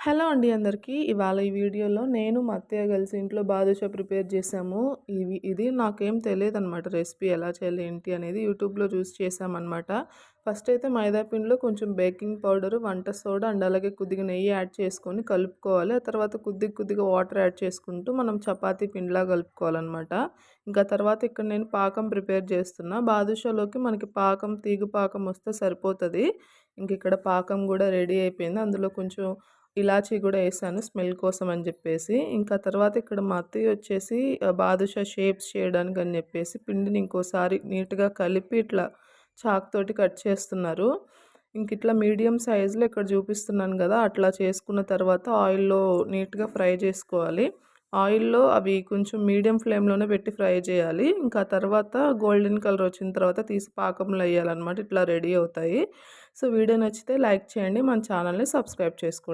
Hello అండి అందరికీ. ఇవాళ ఈ వీడియోలో నేను మా అత్తయ్య కలిసి ఇంట్లో బాదుషా ప్రిపేర్ చేసాము. ఇది నాకేం తెలీదనమాట రెసిపీ ఎలా చేయాలి ఏంటి అనేది యూట్యూబ్‌లో చూసి చేశామనమాట. ఫస్ట్ అయితే మైదా పిండిలో కొంచెం బేకింగ్ పౌడర్, వంట సోడా అండ్ అలాగే కొద్దిగా నెయ్యి యాడ్ చేసుకొని కలుపుకోవాలి. ఆ తర్వాత కొద్దిగా వాటర్ యాడ్ చేసుకుంటూ మనం చపాతీ పిండిలా కలుపుకోవాలనమాట. ఇంకా తర్వాత ఇక్కడ నేను పాకం ప్రిపేర్ చేస్తున్నా. బాదుషాలోకి మనకి పాకం, తీగ పాకం వస్తే సరిపోతది. ఇంకిక్కడ పాకం గూడా రెడీ అయిపోయింది. అందులో కొంచెం ఇలాచీ గూడా ఏసాను స్మెల్ కోసం అని జెప్పేసి. ఇంకా తర్వాత ఇక్కడ మా అత్తయ్య వచ్చేసి బాదుషా షేప్స్ చేయడానికని జెప్పేసి పిండిని ఇంకోసారి నీట్‌గా కలిపి ఇట్లా చాకుతోటి కట్ చేస్తున్నారు. ఇంకిట్లా మీడియం సైజులో ఇక్కడ చూపిస్తున్నాను గదా! అట్లా చేసుకున్న తర్వాత ఆయిల్‌లో నీట్‌గా ఫ్రై చేసుకోవాలి. ఆయిల్‌లో అవి కొంచెం మీడియం ఫ్లేమ్‌లోనే పెట్టి ఫ్రై చేయాలి. ఇంకా తర్వాత గోల్డెన్ కలర్ వచ్చిన తర్వాత తీసి పాకంలో ఎయ్యాలనమాట. ఇట్లా రెడీ అవుతాయి. సో, వీడియో నచ్చితే లైక్ చేయండి. మన ఛానల్‌ని సబ్స్క్రైబ్ చేసుకోండి.